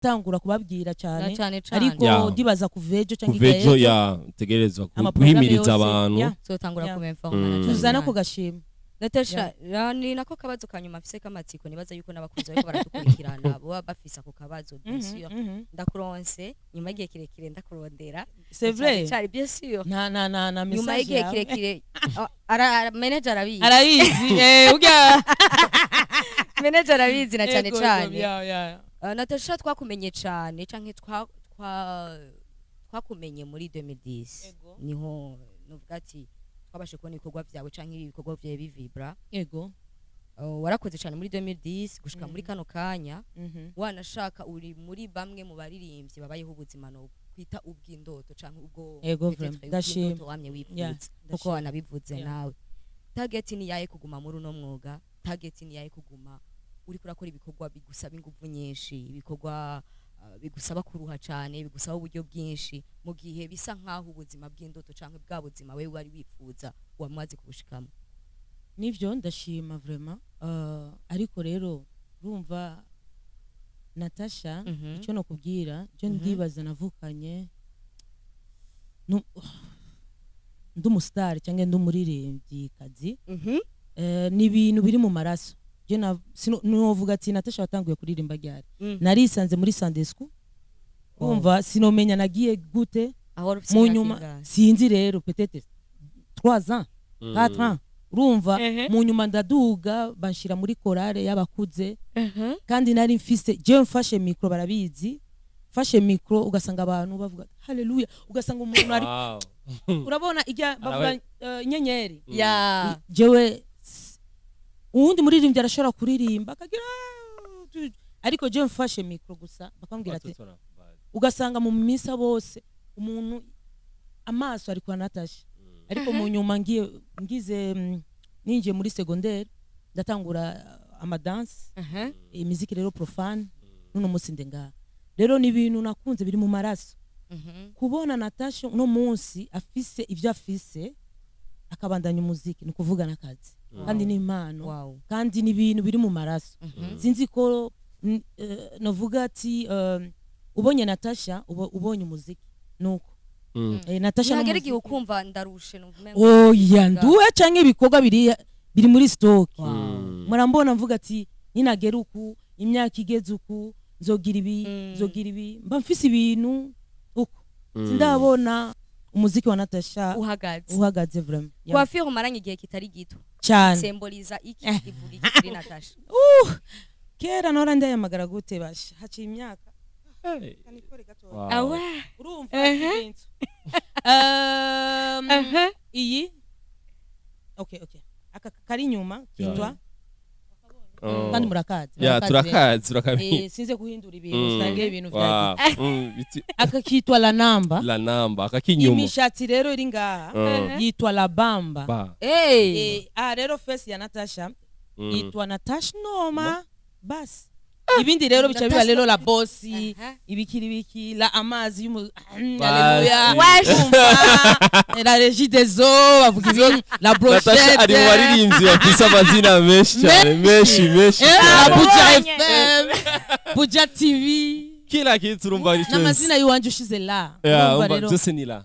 tangura kubabwira cyane cyane ariko ndibaza kuvejo cyangwa kuvejo ya tegerezwa guhimiriza abantu so tangura kubemfoma tuzana ko gashima Natacha ni nako kabazo kanyuma afise kamatsiko nibaza yuko nabakunze bariko baradukurikirana bo bafisa ku kabazo bien sûr ndakuronse nyuma y'igihe kirekire ndakurondera c'est vrai cyari bien sûr na message nyuma y'igihe kirekire manager arabizi uga manager arabizi na cyane cyane Natacha twakumenye cyane canke twakumenye muri 2010 niho nuvuga ati twabashe kubona ibikorwa byawe canke ibikorwa byawe bivibra yego warakoze cyane muri 2010 gushika muri kano kanya wanashaka uri muri bamwe mu baririmbyi babayeho ubuzima no kwita ubw'indoto canke ubwo ndashimye wamye wifuza kuko wanabivuze nawe target ni yaye kuguma muri uno mwuga target ni yaye kuguma uri kurakora ibikorwa bigusaba ingufu nyinshi ibikorwa bigusaba kuruha cyane bigusaba uburyo bwinshi mu gihe bisa nkaho ubuzima bw'indoto canke bwa buzima wewe wari wifuza wamaze kubushikamo nivyo ndashima vraiment ariko rero urumva Natacha icyo no kubwira cyo ndibaza navukanye ndumustar cyangwa ndumuririmvyikazi ni ibintu biri mu maraso novuga ati Natacha watanguye kuririmba ryari narisanze muri Sunday school umva sinomenya nagiye gute mu nyuma sinzi rero peut-être 3 ans 4 ans urumva mu nyuma ndaduga banshira muri chorale y'abakuze kandi nari mfise je mfashe micro barabizi fashe micro ugasanga abantu bavuga haleluya ugasanga umuntu ari urabona ijya bavuga nyenyeri jewe uwundi muririmbyi arashobora kuririmba akagira ariko je mfashe micro gusa bakambwira ati ugasanga mu misa bose umuntu amaso ari kwa Natacha ariko mu nyuma ngize ninje muri secondaire ndatangura amadance imiziki rero profane nuno munsi ndenga rero ni ibintu nakunze biri mu maraso kubona Natacha no munsi afise ivyo afise akabandanya umuziki ni kuvuga nakazi kandi ni impano kandi ni ibintu biri mu maraso sinzi ko navuga ati ubonye Natacha ubonye umuziki nuko Natacha nagereki ukumva ndarushe nuvume yanduwe canke ibikorwa biri muri stock murambona mvuga ati ninageruku imyaka igeze uku nzogira ibi mba mfise ibintu uko sindabona umuziki wa Natacha uhagaze vraiment kwa firi umaranye igihe kitari gito cyane symboliza iki ivuga iki kuri Natacha kera nora ndayamagara gute basha haci imyaka kanikore gato awa urumva ibintu iyi okay aka kari nyuma kitwa kandi murakazi turakazi sinze kuhindura ibintu sange ibintu vya aka kitwa la namba akakinyuma imishatsi rero iri ngaha yitwa la bamba rero face ya Natacha yitwa Natacha noma basi ibindi rero bica biba rero la bossi ibiki la amazi haleluya la régie des eaux bavuga ibyo la brochette Natacha ari mu baririmbyi bafise amazina menshi cyane menshi Buja FM Buja TV kila kitu urumva ari cyose n'amazina y'uwanje ushize la urumva byose ni la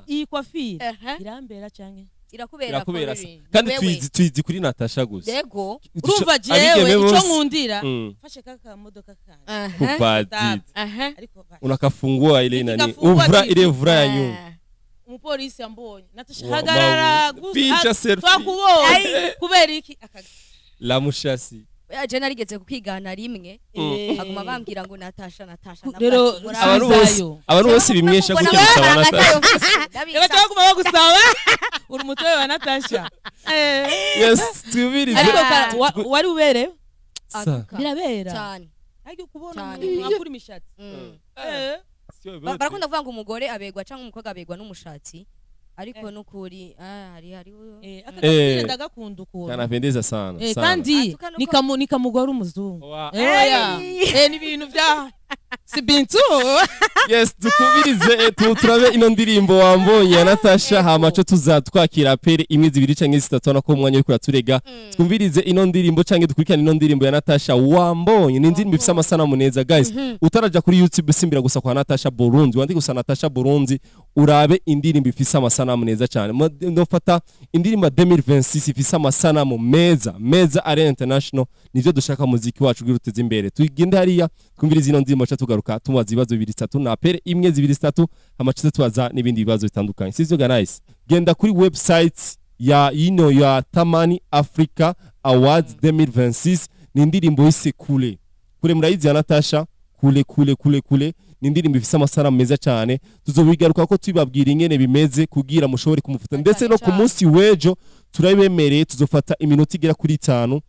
iyi coiffure irambera canke irakubera kandi twizi kuri Natacha gusa yego urumva jewe ico nkundira fashe kaka modoka kanje kubadi unakafungua ile nani uvra ya nyuma umupolisi ambonye Natacha hagarara gusa twakubonye kubera iki la mushasi je narigeze kukigana rimwe aguma bambwira ngo Natacha rero abantu bose bimwesha gute gusaba Natacha reka twaguma bagusaba uri mutoye wa Natacha yes tubirize ariko wari uberewe birabera cyane ariko kubona akuri mishatsi barakunda kuvuga ngo umugore abegwa cyangwa umukobwa abegwa n'umushatsi ariko nukuri hari akakira ndagakunda uko kanapendeza sana kandi nikamugora umuzungu ni ibintu bya si bintu Yes, dukubirize turabe ino ndirimbo wambonye ya Natacha hamaco tuzatwakira pere imwe zibiri canke zitatu nako umwanya uri kuraturega twumvirize ino ndirimbo canke dukurikirana ino ndirimbo ya Natacha wambonye ni indirimbo ifise amasanamu neza guys utaraja kuri YouTube simbira gusa kwa Natacha Burundi wandi gusa Natacha Burundi urabe indirimbo ifise amasanamu neza cyane ndofata indirimbo 2026 ifise amasanamu meza ari international nivyo dushaka muziki wacu gwiruteze imbere tugende hariya twumvirize ino ndirimbo cha tugaruka tumubaza ibibazo 2-3 na pere imwe 2-3 hamacize tubaza n'ibindi bibazo bitandukanye sivyo guys genda kuri website ya ya Thamani Africa Awards 2026 ni indirimbo ise kule murayizi ya Natacha kule ni indirimbo ifise amasanamu meza cyane tuzobigaruka ko tubabwira ingene bimeze kugira mushobore kumufuta ndetse no ku munsi wejo turabemereye tuzofata iminota igera kuri 5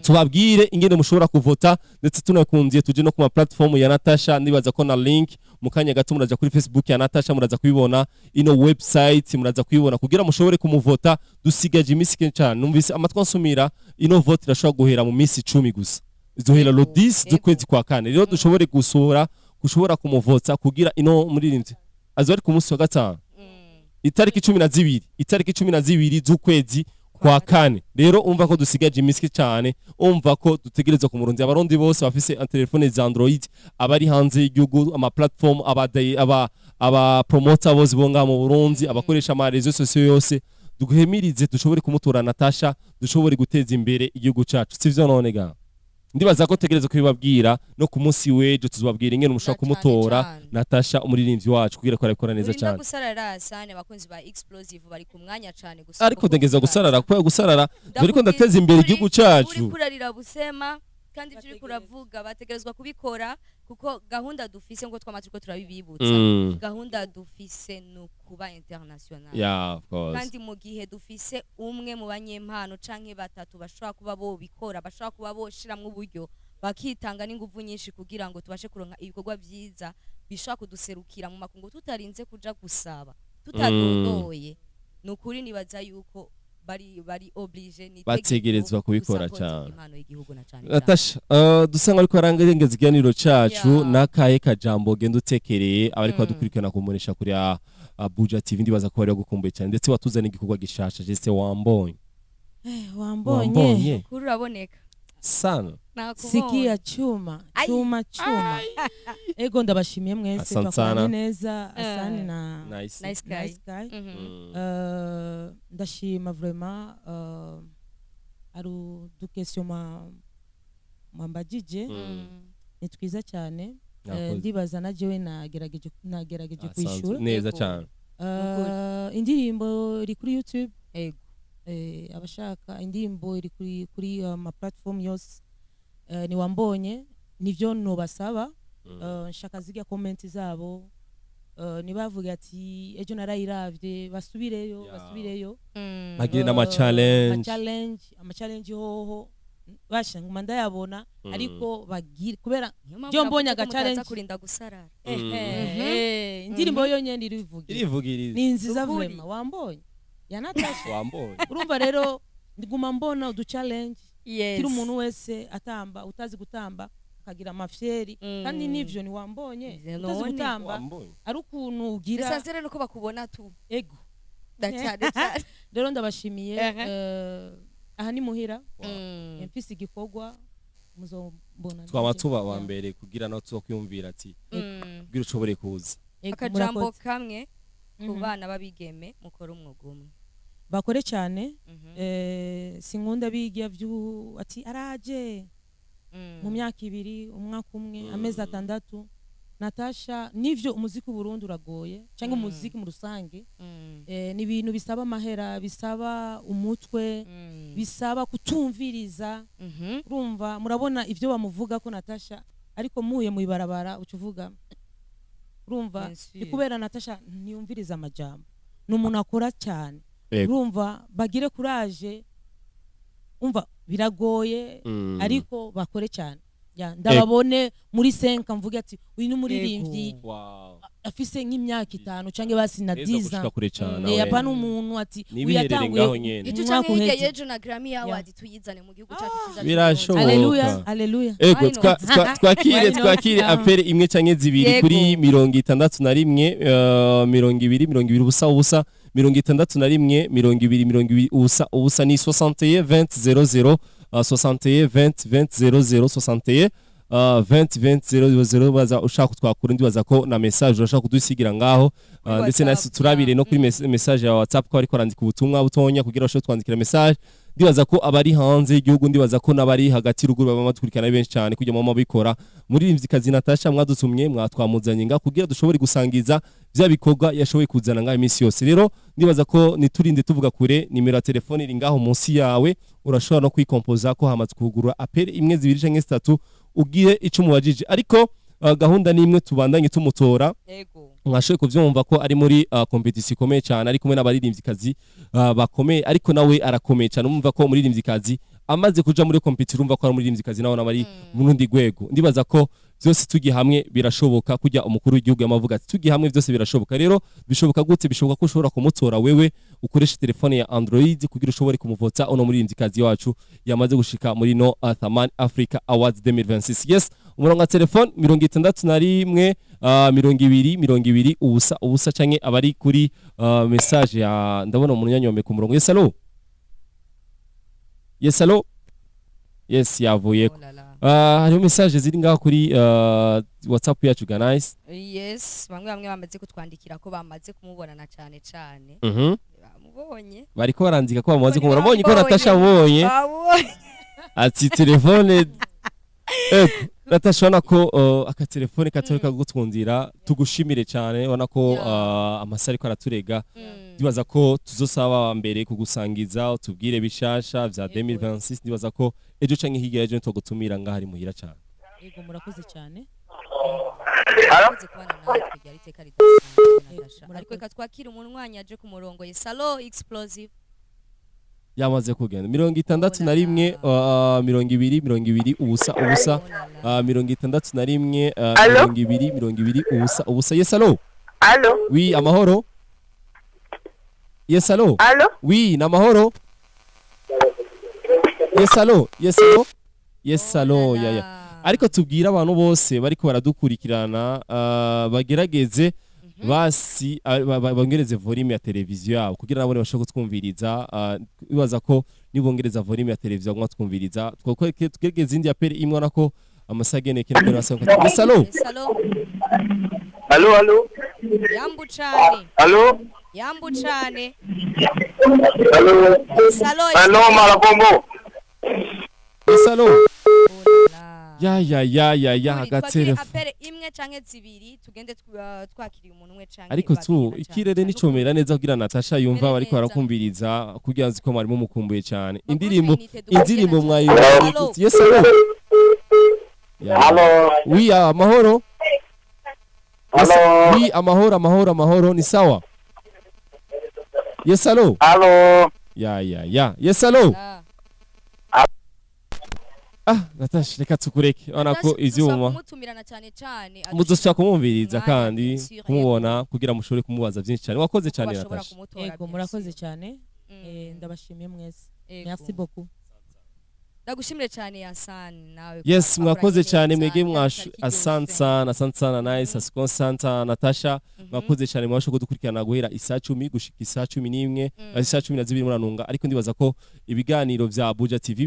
tubabwire ingene mushobora kuvota ndetse tunakundiye tuje no ku ma platform ya Natacha nibaza ko na link mukanya gato muraza kuri Facebook ya Natacha muraza kubibona ino website muraza kubibona kugira mushobore kumuvota dusigaje imisi cyane numvise amatwa nsumira ino vote irashobora guhera mu misi 10 gusa izohera lo 10 z'ukwezi kwa kane rero dushobore gushobora kumuvota kugira ino muririmbyi azori ku munsi wa gatanu itariki 12 z'ukwezi kwa kane rero umva ko dusigaje imiski cyane umva ko dutegereza ku murundi abarundi bose bafise telefone za Android abari hanze y'igihugu ama platform aba promoter bose bonga mu Burundi abakoresha ama réseaux sociaux yose duhemirize dushobore kumutora Natacha dushobore guteza imbere igihugu cyacu sivyo none ga ndibaza ko tegereza kubibabwira no ku munsi wejo tuzobabwira ingene mushaka kumutora Natacha umuririmbyi wacu kugira ko arabikora neza cyane gusarara sane abakunzi ba explosive bari ku mwanya cyane gusa ariko ndegeza gusarara dore ko ndateza imbere igihugu cyacu uri kurarira busema kandi turi kuravuga bategerezwa kubikora kuko gahunda dufise ngo twamaturiko turabibibutsa gahunda dufise no kuba international of course kandi mu gihe dufise umwe mu banyempano canke batatu bashobora kuba bo bikora bashobora kuba bo shiramwe uburyo bakitanga n'inguvu nyinshi kugira ngo tubashe kuronka ibikorwa byiza bishobora kuduserukira mu makungu tutarinze kuja gusaba tutadodoye nukuri nibaza yuko bari oblige ni bategerezwa kubikora cyane Natacha dusanga ariko arangengeza iganiro cyacu nakaye kajambo genda utekereye abariko badukurikirana kumunesha kuri Abuja TV ndibaza ko bari gukumbuye cyane ndetse watuzana igikorwa gishasha jeste wambonye kuri uraboneka sana sikia chuma ego ndabashimiye mwese bakora neza asani na nice guy ndashima vraiment aru dukesyo mwambajije ni twiza cyane ndibaza na jewe nagerageje kwishura neza cyane indirimbo iri kuri YouTube ego abashaka indirimbo iri kuri ama platform yose ni wambonye nivyo nobasaba nshaka ziga comment zabo nibavuga ati ejo narayiravye basubireyo bagire na ama challenge hoho basha nguma ndayabona ariko bagire kubera byo mbonye aga challenge kurinda gusarara indirimbo yonyene irivugiriza ni nziza vraiment wambonye ya Natacha wambonye urumva rero ndiguma mbona udu challenge kiri umuntu wese atamba utazi gutamba akagira amafyeri kandi nivyo ni wambonye utazi gutamba ari ukuntu ugira bisanzere nuko bakubona tu ego ndacyane rero ndabashimiye aha ni muhira mfise igikorwa muzombona twamatuba wa mbere kugira no tuzokwiyumvira ati kugira ushobore kuza akajambo kamwe ku bana babigeme mukora umwuga umwe bakore cyane sinkunda bigira ati araje mu myaka 2 umwaka umwe amezi 6 Natacha nivyo umuziki Burundi uragoye cyangwa umuziki mu rusange ni ibintu bisaba amahera bisaba umutwe bisaba kutumviriza urumva murabona ivyo bamuvuga ko Natacha ariko muye mu ibarabara ucuvuga urumva kubera Natacha ntiyumviriza amajambo n'umuntu akora cyane urumva bagire courage umva biragoye ariko bakore cyane ndababone muri 5 mvuge ati uyu n'umuririmbyi wow afise nk'imyaka 5 canke basi na 10 yapana umuntu ati uyatanguye icyo canke hirya y'ejo na Grammy Award tuyizane mu gihugu cyacu kizaje birashoboka haleluya ego twakire apere imwe canke zibiri kuri 61 20 ubusa 61 20 ubusa ni 61 20 00 61 20 20 00 61 20 20 baza ushaka twakura ndibaza ko na message urashaka kudusigira ngaho ndetse nasi turabire no kuri message ya WhatsApp ko ariko arandika ubutumwa butonya kugira ngo twandikira message ndibaza ko abari hanze y'igihugu ndibaza ko nabari hagati ruguru baba matkurikana benshi cyane kujya mu mabikora Muririmvyikazi Natacha mwadutumye mwatwamuzanye nga kugira dushobore gusangiza bya bikorwa yashoboye kuzana nga iminsi yose rero ndibaza ko niturinde tuvuga kure nimero ya telefone iri ngaho munsi yawe urashobora no kwikompoza ko hamaze kugurura apere imwe zibiri canke 3 ugiye ico mubajije ariko gahunda nimwe tubandanye tumutora mwashoye kuvyumva ko ari muri competition ikomeye cyane ari kumwe n'abaririmvyikazi bakomeye ariko nawe arakomeye cyane umva ko umuririmvyikazi amaze kuja muri competition umva ko ari umuririmvyikazi nawe nabari mu rundi rwego ndibaza ko byose tugi hamwe birashoboka kujya umukuru w'igihugu yamavuga ati tugi hamwe byose birashoboka rero bishoboka gute bishoboka ko ushobora kumutora wewe ukoresha telefone ya Android kugira ushobore kumuvota ono muririmvyikazi wacu yamaze gushika muri no Thamani Africa Awards 2026 yes umurongo wa telefone 61 20 ubusa canke abari kuri message ya ndabona umuntu yanyome ku murongo yes allo yes yavuye hariho message ziri ngaho kuri WhatsApp yacu guys yes bamwe bamaze kutwandikira ko bamaze kumubonana cyane bamubonye bariko barandika ko bamaze kumubona bonye ko Natasha bonye ati telefone Natasha nako akatelefone katoka gutwundira tugushimire cyane wana ko amasari ko araturega ndibaza ko tuzosaba mbere kugusangiza utubwire bishasha vya 2026 ndibaza ko ejo canke hirya ejo ntogutumira ngaho ari muhira cyane yego murakoze cyane ariko reka twakira umuntu wanyaje ku murongo Salo Explosive yamaze kugenda 61 20 ubusa 61 20 ubusa yes allo oui amahoro yes allo oui namahoro yes allo ya ariko tubwira abantu bose bariko baradukurikirana bagerageze basi bongereze volume ya televiziyo yabo kugira nabone bashobora kutwumviriza bibaza ko nibongereza volume ya televiziyo ngo twumviriza tugerageze indi apere imwe nako amasagene kene basanga yes allo yambu cyane allo marabombo yes allo ya hagaterefone apere imwe canke zibiri tugende twakiriye umuntu umwe canke ariko tu ikirere nicomera neza kugira Natasha yumva bariko barakumviriza kugira nzi ko marimo mukumbuye cyane indirimbo mwayo yes allo oui amahoro oui amahoro ni sawa yes allo ya yes allo Natasha reka tukureke ona ko ivyuma kumutumirana cyane muzosha kumumviriza kandi kumubona kugira mushobore kumubaza byinshi cyane wakoze cyane Natasha yego murakoze cyane ndabashimiye mwese merci beaucoup ndagushimire cyane Hassan nawe yes mwakoze cyane mwege asante sana nice asante Natasha mwakoze cyane mwasho kudukurikirana guhera isa 10 gushika isa 11 isa 12 muranunga ariko ndibaza ko ibiganiro vya Abuja TV